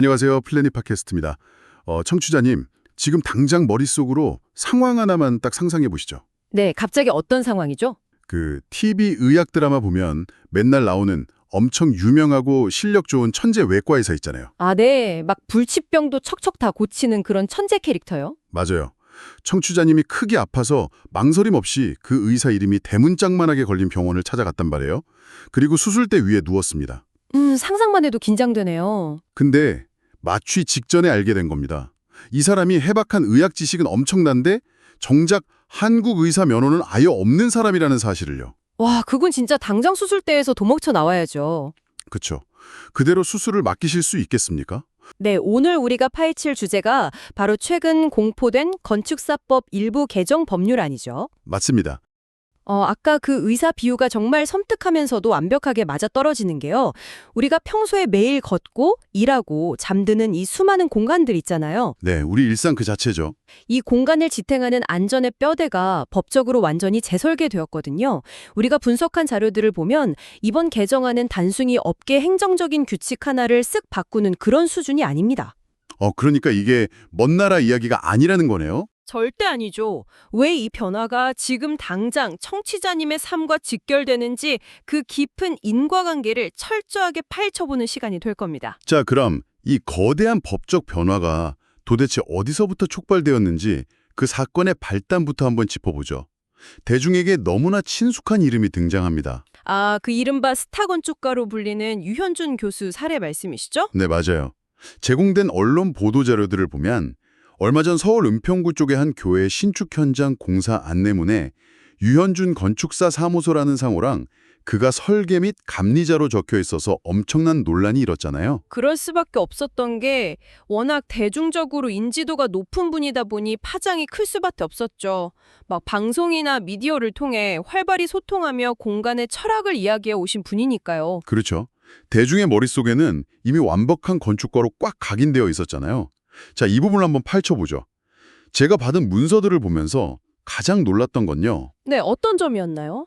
안녕하세요. 플래닛 팟캐스트입니다. 청취자님, 지금 당장 머릿속으로 상황 하나만 딱 상상해 보시죠. 네, 갑자기 어떤 상황이죠? 그 TV 의학 드라마 보면 맨날 나오는 엄청 유명하고 실력 좋은 천재 외과 의사 있잖아요. 아, 네. 막 불치병도 척척 다 고치는 그런 천재 캐릭터요? 맞아요. 청취자님이 크게 아파서 망설임 없이 그 의사 이름이 대문짝만하게 걸린 병원을 찾아갔단 말이에요. 그리고 수술대 위에 누웠습니다. 상상만 해도 긴장되네요. 근데 마취 직전에 알게 된 겁니다. 이 사람이 해박한 의학 지식은 엄청난데 정작 한국 의사 면허는 아예 없는 사람이라는 사실을요. 와, 그건 진짜 당장 수술대에서 도망쳐 나와야죠. 그쵸. 그대로 수술을 맡기실 수 있겠습니까? 네, 오늘 우리가 파헤칠 주제가 바로 최근 공포된 건축사법 일부 개정 법률안이죠. 맞습니다. 아까 그 의사 비유가 정말 섬뜩하면서도 완벽하게 맞아떨어지는 게요. 우리가 평소에 매일 걷고 일하고 잠드는 이 수많은 공간들 있잖아요. 네, 우리 일상 그 자체죠. 이 공간을 지탱하는 안전의 뼈대가 법적으로 완전히 재설계되었거든요. 우리가 분석한 자료들을 보면 이번 개정안은 단순히 업계 행정적인 규칙 하나를 쓱 바꾸는 그런 수준이 아닙니다. 그러니까 이게 먼 나라 이야기가 아니라는 거네요. 절대 아니죠. 왜 이 변화가 지금 당장 청취자님의 삶과 직결되는지 그 깊은 인과관계를 철저하게 파헤쳐보는 시간이 될 겁니다. 자, 그럼 이 거대한 법적 변화가 도대체 어디서부터 촉발되었는지 그 사건의 발단부터 한번 짚어보죠. 대중에게 너무나 친숙한 이름이 등장합니다. 아, 그 이른바 스타 건축가로 불리는 유현준 교수 사례 말씀이시죠? 네, 맞아요. 제공된 언론 보도 자료들을 보면 얼마 전 서울 은평구 쪽의 한 교회 신축 현장 공사 안내문에 유현준 건축사 사무소라는 상호랑 그가 설계 및 감리자로 적혀 있어서 엄청난 논란이 일었잖아요. 그럴 수밖에 없었던 게 워낙 대중적으로 인지도가 높은 분이다 보니 파장이 클 수밖에 없었죠. 막 방송이나 미디어를 통해 활발히 소통하며 공간의 철학을 이야기해 오신 분이니까요. 그렇죠. 대중의 머릿속에는 이미 완벽한 건축가로 꽉 각인되어 있었잖아요. 자, 이 부분을 한번 파헤쳐보죠. 제가 받은 문서들을 보면서 가장 놀랐던 건요. 네, 어떤 점이었나요?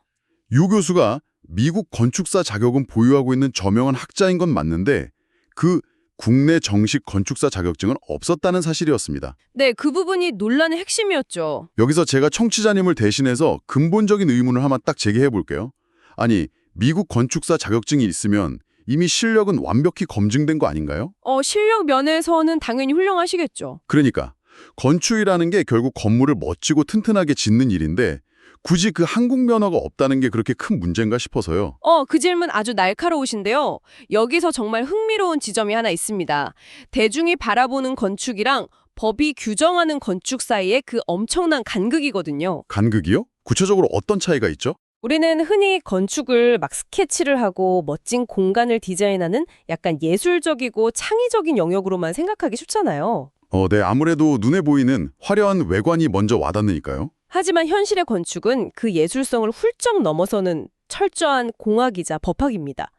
유 교수가 미국 건축사 자격은 보유하고 있는 저명한 학자인 건 맞는데 그 국내 정식 건축사 자격증은 없었다는 사실이었습니다. 네, 그 부분이 논란의 핵심이었죠. 여기서 제가 청취자님을 대신해서 근본적인 의문을 하나 딱 제기해 볼게요. 아니, 미국 건축사 자격증이 있으면 이미 실력은 완벽히 검증된 거 아닌가요? 실력 면에서는 당연히 훌륭하시겠죠. 그러니까 건축이라는 게 결국 건물을 멋지고 튼튼하게 짓는 일인데 굳이 그 한국 면허가 없다는 게 그렇게 큰 문제인가 싶어서요. 그 질문 아주 날카로우신데요. 여기서 정말 흥미로운 지점이 하나 있습니다. 대중이 바라보는 건축이랑 법이 규정하는 건축 사이의 그 엄청난 간극이거든요. 간극이요? 구체적으로 어떤 차이가 있죠? 우리는 흔히 건축을 막 스케치를 하고 멋진 공간을 디자인하는 약간 예술적이고 창의적인 영역으로만 생각하기 쉽잖아요. 네, 아무래도 눈에 보이는 화려한 외관이 먼저 와닿으니까요. 하지만 현실의 건축은 그 예술성을 훌쩍 넘어서는 철저한 공학이자 법학입니다.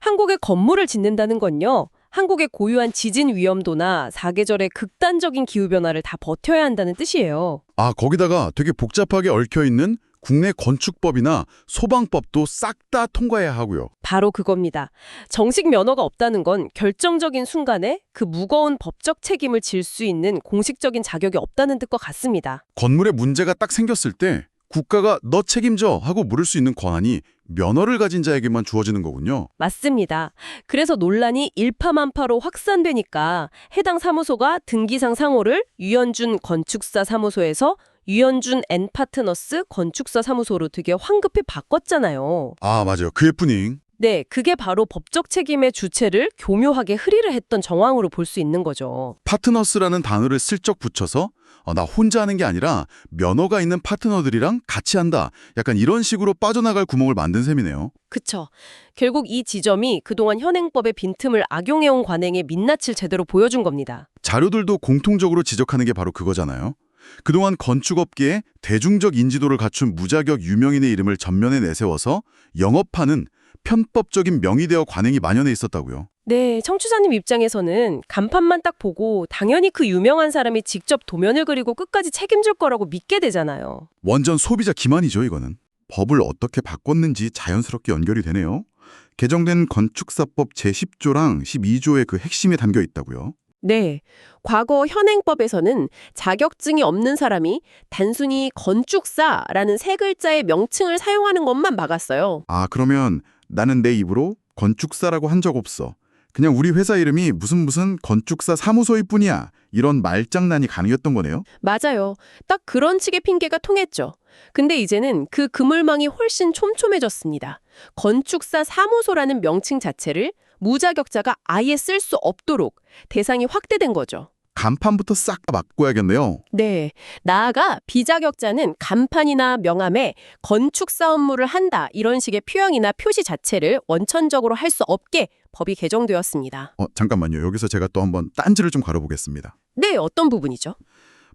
한국의 건물을 짓는다는 건요. 한국의 고유한 지진 위험도나 사계절의 극단적인 기후변화를 다 버텨야 한다는 뜻이에요. 아, 거기다가 되게 복잡하게 얽혀있는 국내 건축법이나 소방법도 싹 다 통과해야 하고요. 바로 그겁니다. 정식 면허가 없다는 건 결정적인 순간에 그 무거운 법적 책임을 질 수 있는 공식적인 자격이 없다는 뜻과 같습니다. 건물에 문제가 딱 생겼을 때 국가가 너 책임져 하고 물을 수 있는 권한이 면허를 가진 자에게만 주어지는 거군요. 맞습니다. 그래서 논란이 일파만파로 확산되니까 해당 사무소가 등기상 상호를 유현준 건축사 사무소에서 유현준 앤 파트너스 건축사 사무소로 되게 황급히 바꿨잖아요. 아, 맞아요. 그 해프닝. 네, 그게 바로 법적 책임의 주체를 교묘하게 흐리를 했던 정황으로 볼 수 있는 거죠. 파트너스라는 단어를 슬쩍 붙여서 나 혼자 하는 게 아니라 면허가 있는 파트너들이랑 같이 한다. 약간 이런 식으로 빠져나갈 구멍을 만든 셈이네요. 그쵸. 결국 이 지점이 그동안 현행법의 빈틈을 악용해온 관행의 민낯을 제대로 보여준 겁니다. 자료들도 공통적으로 지적하는 게 바로 그거잖아요. 그동안 건축업계에 대중적 인지도를 갖춘 무자격 유명인의 이름을 전면에 내세워서 영업하는 편법적인 명의대여 관행이 만연해 있었다고요. 네, 청취자님 입장에서는 간판만 딱 보고 당연히 그 유명한 사람이 직접 도면을 그리고 끝까지 책임질 거라고 믿게 되잖아요. 완전 소비자 기만이죠, 이거는. 법을 어떻게 바꿨는지 자연스럽게 연결이 되네요. 개정된 건축사법 제10조랑 12조의 그 핵심이 담겨 있다고요? 네. 과거 현행법에서는 자격증이 없는 사람이 단순히 건축사라는 세 글자의 명칭을 사용하는 것만 막았어요. 아, 그러면 나는 내 입으로 건축사라고 한 적 없어. 그냥 우리 회사 이름이 무슨 건축사 사무소일 뿐이야. 이런 말장난이 가능했던 거네요? 맞아요. 딱 그런 식의 핑계가 통했죠. 근데 이제는 그 그물망이 훨씬 촘촘해졌습니다. 건축사 사무소라는 명칭 자체를 무자격자가 아예 쓸 수 없도록 대상이 확대된 거죠. 간판부터 싹 다 바꿔야겠네요. 네. 나아가 비자격자는 간판이나 명함에 건축사 업무를 한다 이런 식의 표현이나 표시 자체를 원천적으로 할 수 없게 법이 개정되었습니다. 잠깐만요. 여기서 제가 또 한번 딴지를 좀 가려보겠습니다. 네, 어떤 부분이죠?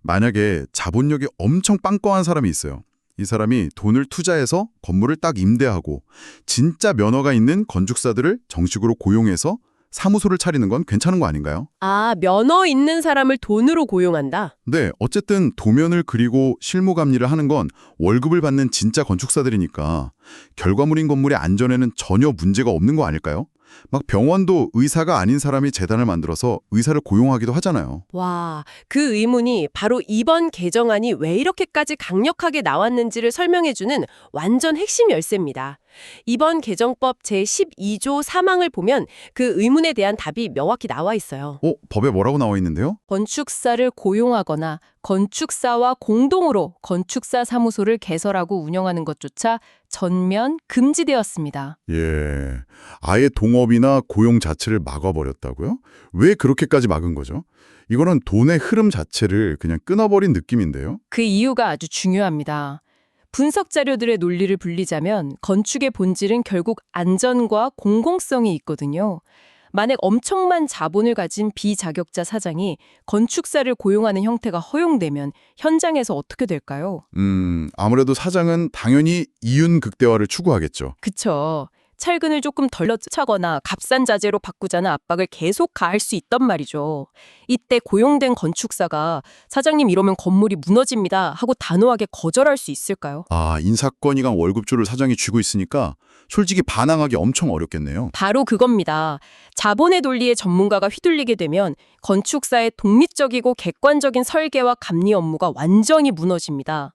만약에 자본력이 엄청 빵빵한 사람이 있어요. 이 사람이 돈을 투자해서 건물을 딱 임대하고 진짜 면허가 있는 건축사들을 정식으로 고용해서 사무소를 차리는 건 괜찮은 거 아닌가요? 아, 면허 있는 사람을 돈으로 고용한다? 네, 어쨌든 도면을 그리고 실무 감리를 하는 건 월급을 받는 진짜 건축사들이니까 결과물인 건물의 안전에는 전혀 문제가 없는 거 아닐까요? 막 병원도 의사가 아닌 사람이 재단을 만들어서 의사를 고용하기도 하잖아요. 와, 그 의문이 바로 이번 개정안이 왜 이렇게까지 강력하게 나왔는지를 설명해주는 완전 핵심 열쇠입니다. 이번 개정법 제12조 3항을 보면 그 의문에 대한 답이 명확히 나와 있어요. 법에 뭐라고 나와 있는데요? 건축사를 고용하거나 건축사와 공동으로 건축사 사무소를 개설하고 운영하는 것조차 전면 금지되었습니다. 예, 아예 동업이나 고용 자체를 막아버렸다고요? 왜 그렇게까지 막은 거죠? 이거는 돈의 흐름 자체를 그냥 끊어버린 느낌인데요? 그 이유가 아주 중요합니다. 분석 자료들의 논리를 분리자면 건축의 본질은 결국 안전과 공공성이 있거든요. 만약 엄청난 자본을 가진 비자격자 사장이 건축사를 고용하는 형태가 허용되면 현장에서 어떻게 될까요? 아무래도 사장은 당연히 이윤 극대화를 추구하겠죠. 그쵸. 철근을 조금 덜 넣자거나 값싼 자재로 바꾸자는 압박을 계속 가할 수 있단 말이죠. 이때 고용된 건축사가 사장님 이러면 건물이 무너집니다 하고 단호하게 거절할 수 있을까요? 아, 인사권이랑 월급조를 사장이 쥐고 있으니까 솔직히 반항하기 엄청 어렵겠네요. 바로 그겁니다. 자본의 논리에 전문가가 휘둘리게 되면 건축사의 독립적이고 객관적인 설계와 감리 업무가 완전히 무너집니다.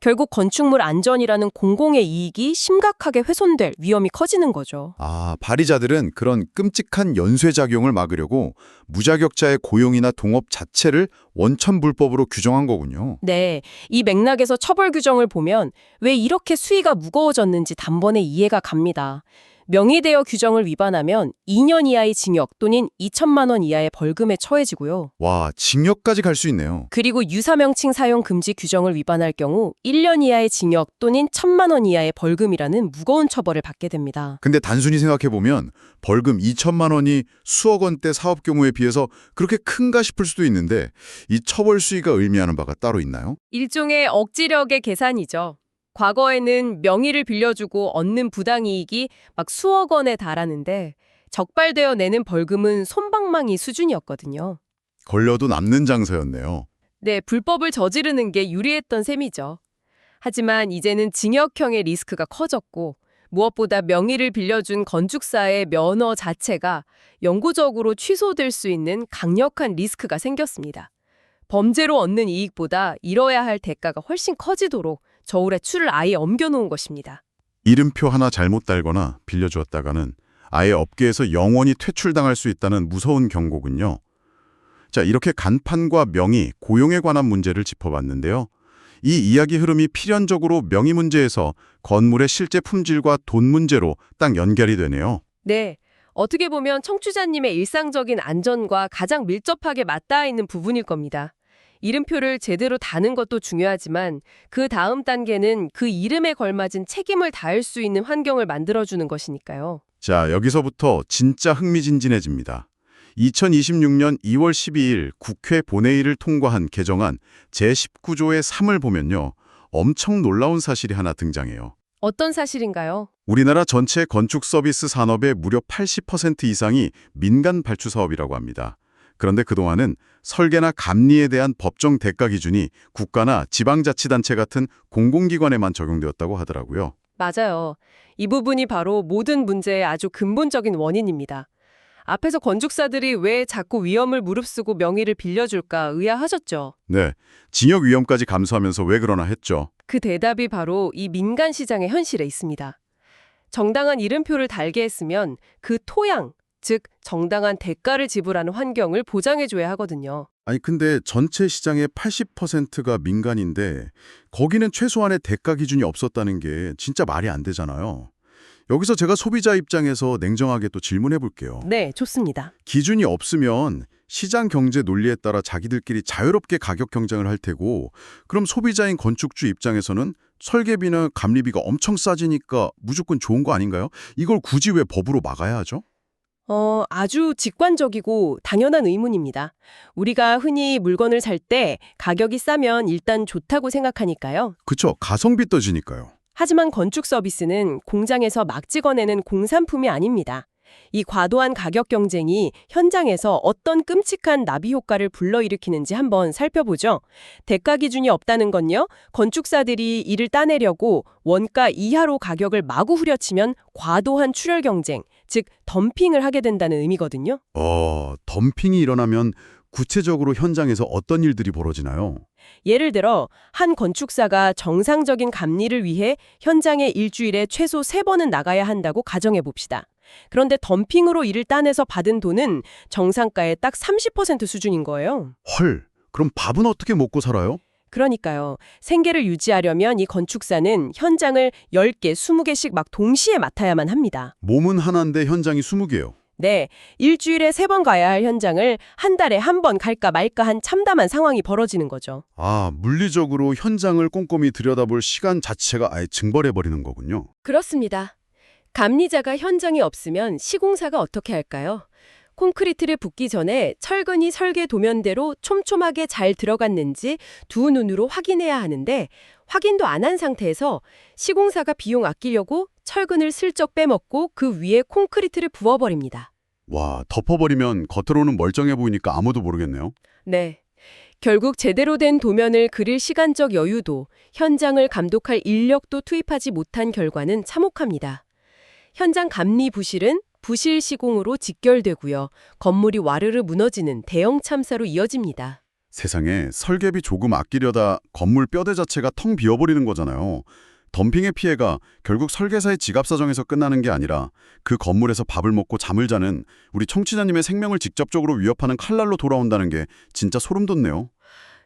결국 건축물 안전이라는 공공의 이익이 심각하게 훼손될 위험이 커지는 거죠. 아, 발의자들은 그런 끔찍한 연쇄작용을 막으려고 무자격자의 고용이나 동업 자체를 원천불법으로 규정한 거군요. 네, 이 맥락에서 처벌 규정을 보면 왜 이렇게 수위가 무거워졌는지 단번에 이해가 갑니다. 명의대여 규정을 위반하면 2년 이하의 징역 또는 2천만 원 이하의 벌금에 처해지고요. 와, 징역까지 갈 수 있네요. 그리고 유사명칭 사용 금지 규정을 위반할 경우 1년 이하의 징역 또는 1천만 원 이하의 벌금이라는 무거운 처벌을 받게 됩니다. 근데 단순히 생각해보면 벌금 2천만 원이 수억 원대 사업 경우에 비해서 그렇게 큰가 싶을 수도 있는데 이 처벌 수위가 의미하는 바가 따로 있나요? 일종의 억지력의 계산이죠. 과거에는 명의를 빌려주고 얻는 부당이익이 막 수억 원에 달하는데 적발되어 내는 벌금은 솜방망이 수준이었거든요. 걸려도 남는 장사였네요. 네, 불법을 저지르는 게 유리했던 셈이죠. 하지만 이제는 징역형의 리스크가 커졌고 무엇보다 명의를 빌려준 건축사의 면허 자체가 영구적으로 취소될 수 있는 강력한 리스크가 생겼습니다. 범죄로 얻는 이익보다 잃어야 할 대가가 훨씬 커지도록 저울에 추를 아예 옮겨놓은 것입니다. 이름표 하나 잘못 달거나 빌려주었다가는 아예 업계에서 영원히 퇴출당할 수 있다는 무서운 경고군요. 자, 이렇게 간판과 명의, 고용에 관한 문제를 짚어봤는데요. 이 이야기 흐름이 필연적으로 명의 문제에서 건물의 실제 품질과 돈 문제로 딱 연결이 되네요. 네, 어떻게 보면 청취자님의 일상적인 안전과 가장 밀접하게 맞닿아 있는 부분일 겁니다. 이름표를 제대로 다는 것도 중요하지만 그 다음 단계는 그 이름에 걸맞은 책임을 다할 수 있는 환경을 만들어주는 것이니까요. 자, 여기서부터 진짜 흥미진진해집니다. 2026년 2월 12일 국회 본회의를 통과한 개정안 제19조의 3을 보면요. 엄청 놀라운 사실이 하나 등장해요. 어떤 사실인가요? 우리나라 전체 건축 서비스 산업의 무려 80% 이상이 민간 발주 사업이라고 합니다. 그런데 그동안은 설계나 감리에 대한 법정 대가 기준이 국가나 지방자치단체 같은 공공기관에만 적용되었다고 하더라고요. 맞아요. 이 부분이 바로 모든 문제의 아주 근본적인 원인입니다. 앞에서 건축사들이 왜 자꾸 위험을 무릅쓰고 명의를 빌려줄까 의아하셨죠. 네, 징역 위험까지 감수하면서 왜 그러나 했죠. 그 대답이 바로 이 민간 시장의 현실에 있습니다. 정당한 이름표를 달게 했으면 그 토양, 즉 정당한 대가를 지불하는 환경을 보장해줘야 하거든요. 아니 근데 전체 시장의 80%가 민간인데 거기는 최소한의 대가 기준이 없었다는 게 진짜 말이 안 되잖아요. 여기서 제가 소비자 입장에서 냉정하게 또 질문해 볼게요. 네, 좋습니다. 기준이 없으면 시장 경제 논리에 따라 자기들끼리 자유롭게 가격 경쟁을 할 테고 그럼 소비자인 건축주 입장에서는 설계비나 감리비가 엄청 싸지니까 무조건 좋은 거 아닌가요? 이걸 굳이 왜 법으로 막아야 하죠? 아주 직관적이고 당연한 의문입니다. 우리가 흔히 물건을 살 때 가격이 싸면 일단 좋다고 생각하니까요. 그쵸, 가성비 떠지니까요. 하지만 건축 서비스는 공장에서 막 찍어내는 공산품이 아닙니다. 이 과도한 가격 경쟁이 현장에서 어떤 끔찍한 나비 효과를 불러일으키는지 한번 살펴보죠. 대가 기준이 없다는 건요, 건축사들이 이를 따내려고 원가 이하로 가격을 마구 후려치면 과도한 출혈 경쟁, 즉 덤핑을 하게 된다는 의미거든요. 덤핑이 일어나면 구체적으로 현장에서 어떤 일들이 벌어지나요? 예를 들어 한 건축사가 정상적인 감리를 위해 현장에 일주일에 최소 3번은 나가야 한다고 가정해 봅시다. 그런데 덤핑으로 이를 따내서 받은 돈은 정상가의 딱 30% 수준인 거예요. 헐, 그럼 밥은 어떻게 먹고 살아요? 그러니까요. 생계를 유지하려면 이 건축사는 현장을 10개, 20개씩 막 동시에 맡아야만 합니다. 몸은 하나인데 현장이 20개요. 네, 일주일에 3번 가야 할 현장을 한 달에 한 번 갈까 말까 한 참담한 상황이 벌어지는 거죠. 물리적으로 현장을 꼼꼼히 들여다볼 시간 자체가 아예 증발해버리는 거군요. 그렇습니다. 감리자가 현장에 없으면 시공사가 어떻게 할까요? 콘크리트를 붓기 전에 철근이 설계 도면대로 촘촘하게 잘 들어갔는지 두 눈으로 확인해야 하는데 확인도 안 한 상태에서 시공사가 비용 아끼려고 철근을 슬쩍 빼먹고 그 위에 콘크리트를 부어버립니다. 와, 덮어버리면 겉으로는 멀쩡해 보이니까 아무도 모르겠네요. 네. 결국 제대로 된 도면을 그릴 시간적 여유도, 현장을 감독할 인력도 투입하지 못한 결과는 참혹합니다. 현장 감리 부실은 부실 시공으로 직결되고요. 건물이 와르르 무너지는 대형 참사로 이어집니다. 세상에, 설계비 조금 아끼려다 건물 뼈대 자체가 텅 비어버리는 거잖아요. 덤핑의 피해가 결국 설계사의 지갑 사정에서 끝나는 게 아니라 그 건물에서 밥을 먹고 잠을 자는 우리 청취자님의 생명을 직접적으로 위협하는 칼날로 돌아온다는 게 진짜 소름 돋네요.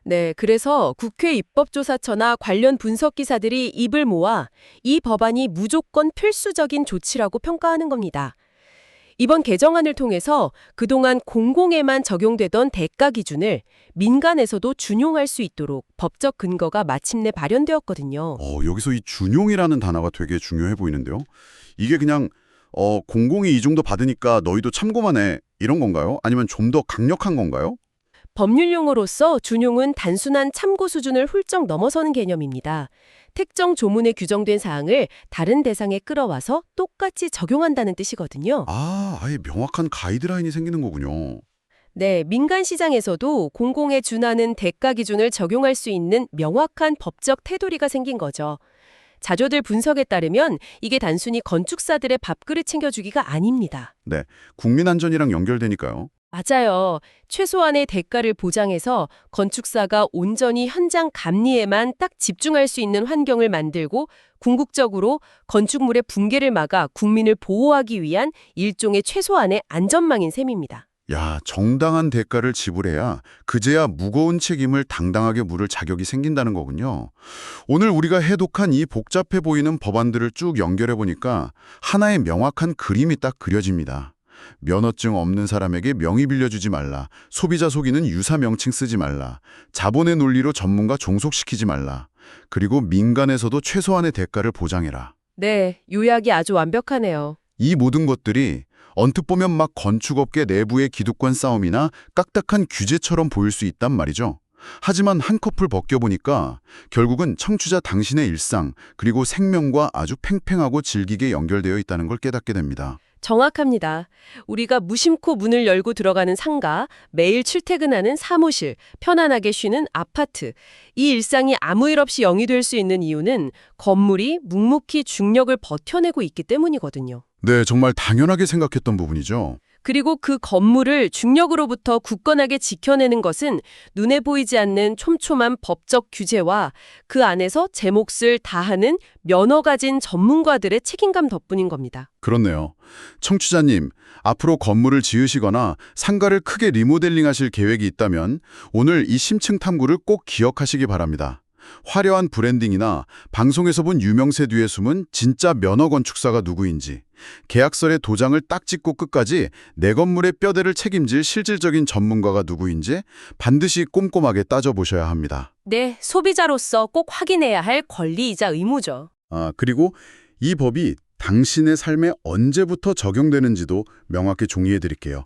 네, 그래서 국회 입법조사처나 관련 분석기사들이 입을 모아 이 법안이 무조건 필수적인 조치라고 평가하는 겁니다. 이번 개정안을 통해서 그동안 공공에만 적용되던 대가 기준을 민간에서도 준용할 수 있도록 법적 근거가 마침내 마련되었거든요. 여기서 이 준용이라는 단어가 되게 중요해 보이는데요. 이게 그냥 공공이 이 정도 받으니까 너희도 참고만 해 이런 건가요? 아니면 좀 더 강력한 건가요? 법률 용어로서 준용은 단순한 참고 수준을 훌쩍 넘어서는 개념입니다. 특정 조문에 규정된 사항을 다른 대상에 끌어와서 똑같이 적용한다는 뜻이거든요. 아예 명확한 가이드라인이 생기는 거군요. 네, 민간 시장에서도 공공에 준하는 대가 기준을 적용할 수 있는 명확한 법적 테두리가 생긴 거죠. 자료들 분석에 따르면 이게 단순히 건축사들의 밥그릇 챙겨주기가 아닙니다. 네, 국민 안전이랑 연결되니까요. 맞아요. 최소한의 대가를 보장해서 건축사가 온전히 현장 감리에만 딱 집중할 수 있는 환경을 만들고 궁극적으로 건축물의 붕괴를 막아 국민을 보호하기 위한 일종의 최소한의 안전망인 셈입니다. 야, 정당한 대가를 지불해야 그제야 무거운 책임을 당당하게 물을 자격이 생긴다는 거군요. 오늘 우리가 해독한 이 복잡해 보이는 법안들을 쭉 연결해 보니까 하나의 명확한 그림이 딱 그려집니다. 면허증 없는 사람에게 명의 빌려주지 말라. 소비자 속이는 유사 명칭 쓰지 말라. 자본의 논리로 전문가 종속시키지 말라. 그리고 민간에서도 최소한의 대가를 보장해라. 네, 요약이 아주 완벽하네요. 이 모든 것들이 언뜻 보면 막 건축업계 내부의 기득권 싸움이나 딱딱한 규제처럼 보일 수 있단 말이죠. 하지만 한꺼풀 벗겨보니까 결국은 청취자 당신의 일상 그리고 생명과 아주 팽팽하고 질기게 연결되어 있다는 걸 깨닫게 됩니다. 정확합니다. 우리가 무심코 문을 열고 들어가는 상가, 매일 출퇴근하는 사무실, 편안하게 쉬는 아파트. 이 일상이 아무 일 없이 영위될 수 있는 이유는 건물이 묵묵히 중력을 버텨내고 있기 때문이거든요. 네, 정말 당연하게 생각했던 부분이죠. 그리고 그 건물을 중력으로부터 굳건하게 지켜내는 것은 눈에 보이지 않는 촘촘한 법적 규제와 그 안에서 제 몫을 다하는 면허 가진 전문가들의 책임감 덕분인 겁니다. 그렇네요. 청취자님, 앞으로 건물을 지으시거나 상가를 크게 리모델링하실 계획이 있다면 오늘 이 심층 탐구를 꼭 기억하시기 바랍니다. 화려한 브랜딩이나 방송에서 본 유명세 뒤에 숨은 진짜 면허 건축사가 누구인지, 계약서에 도장을 딱 찍고 끝까지 내 건물의 뼈대를 책임질 실질적인 전문가가 누구인지 반드시 꼼꼼하게 따져보셔야 합니다. 네, 소비자로서 꼭 확인해야 할 권리이자 의무죠. 그리고 이 법이 당신의 삶에 언제부터 적용되는지도 명확히 종이해 드릴게요.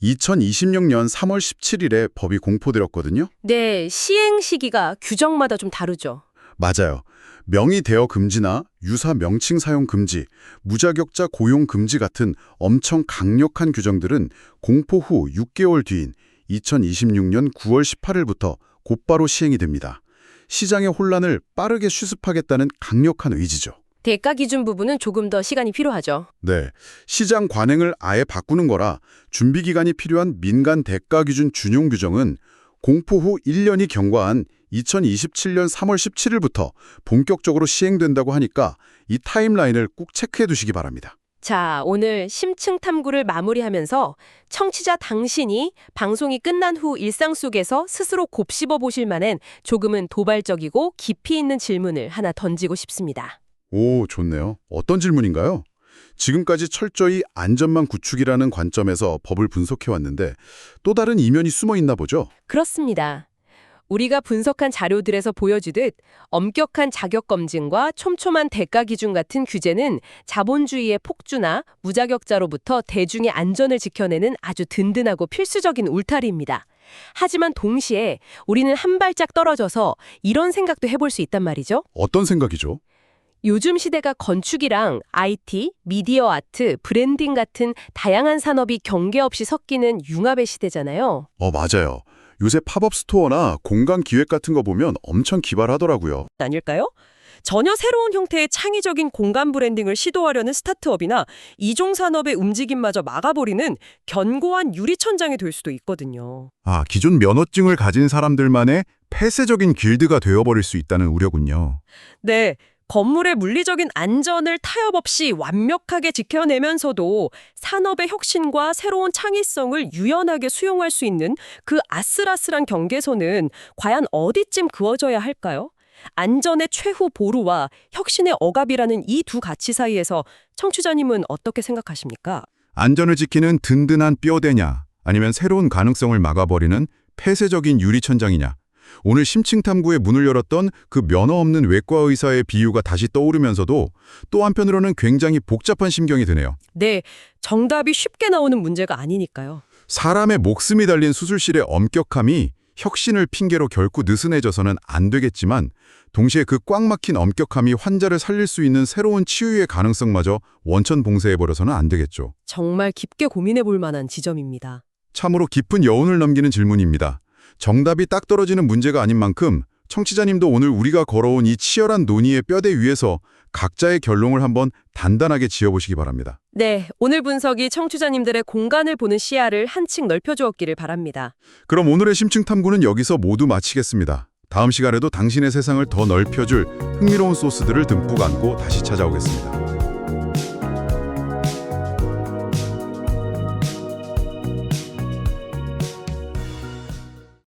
2026년 3월 17일에 법이 공포되었거든요. 네, 시행 시기가 규정마다 좀 다르죠. 맞아요. 명의 대여 금지나 유사 명칭 사용 금지, 무자격자 고용 금지 같은 엄청 강력한 규정들은 공포 후 6개월 뒤인 2026년 9월 18일부터 곧바로 시행이 됩니다. 시장의 혼란을 빠르게 수습하겠다는 강력한 의지죠. 대가 기준 부분은 조금 더 시간이 필요하죠. 네, 시장 관행을 아예 바꾸는 거라 준비 기간이 필요한 민간 대가 기준 준용 규정은 공포 후 1년이 경과한 2027년 3월 17일부터 본격적으로 시행된다고 하니까 이 타임라인을 꼭 체크해 두시기 바랍니다. 자, 오늘 심층 탐구를 마무리하면서 청취자 당신이 방송이 끝난 후 일상 속에서 스스로 곱씹어 보실 만한 조금은 도발적이고 깊이 있는 질문을 하나 던지고 싶습니다. 오, 좋네요. 어떤 질문인가요? 지금까지 철저히 안전망 구축이라는 관점에서 법을 분석해왔는데 또 다른 이면이 숨어 있나 보죠? 그렇습니다. 우리가 분석한 자료들에서 보여주듯 엄격한 자격검증과 촘촘한 대가 기준 같은 규제는 자본주의의 폭주나 무자격자로부터 대중의 안전을 지켜내는 아주 든든하고 필수적인 울타리입니다. 하지만 동시에 우리는 한 발짝 떨어져서 이런 생각도 해볼 수 있단 말이죠. 어떤 생각이죠? 요즘 시대가 건축이랑 IT, 미디어 아트, 브랜딩 같은 다양한 산업이 경계 없이 섞이는 융합의 시대잖아요. 맞아요. 요새 팝업 스토어나 공간 기획 같은 거 보면 엄청 기발하더라고요. 아닐까요? 전혀 새로운 형태의 창의적인 공간 브랜딩을 시도하려는 스타트업이나 이종 산업의 움직임마저 막아버리는 견고한 유리천장이 될 수도 있거든요. 기존 면허증을 가진 사람들만의 폐쇄적인 길드가 되어버릴 수 있다는 우려군요. 네. 건물의 물리적인 안전을 타협 없이 완벽하게 지켜내면서도 산업의 혁신과 새로운 창의성을 유연하게 수용할 수 있는 그 아슬아슬한 경계선은 과연 어디쯤 그어져야 할까요? 안전의 최후 보루와 혁신의 억압이라는 이 두 가치 사이에서 청취자님은 어떻게 생각하십니까? 안전을 지키는 든든한 뼈대냐, 아니면 새로운 가능성을 막아버리는 폐쇄적인 유리천장이냐. 오늘 심층 탐구의 문을 열었던 그 면허 없는 외과 의사의 비유가 다시 떠오르면서도 또 한편으로는 굉장히 복잡한 심경이 드네요. 네, 정답이 쉽게 나오는 문제가 아니니까요. 사람의 목숨이 달린 수술실의 엄격함이 혁신을 핑계로 결코 느슨해져서는 안 되겠지만 동시에 그 꽉 막힌 엄격함이 환자를 살릴 수 있는 새로운 치유의 가능성마저 원천 봉쇄해버려서는 안 되겠죠. 정말 깊게 고민해 볼 만한 지점입니다. 참으로 깊은 여운을 남기는 질문입니다. 정답이 딱 떨어지는 문제가 아닌 만큼 청취자님도 오늘 우리가 걸어온 이 치열한 논의의 뼈대 위에서 각자의 결론을 한번 단단하게 지어보시기 바랍니다. 네, 오늘 분석이 청취자님들의 공간을 보는 시야를 한층 넓혀주었기를 바랍니다. 그럼 오늘의 심층 탐구는 여기서 모두 마치겠습니다. 다음 시간에도 당신의 세상을 더 넓혀줄 흥미로운 소스들을 듬뿍 안고 다시 찾아오겠습니다.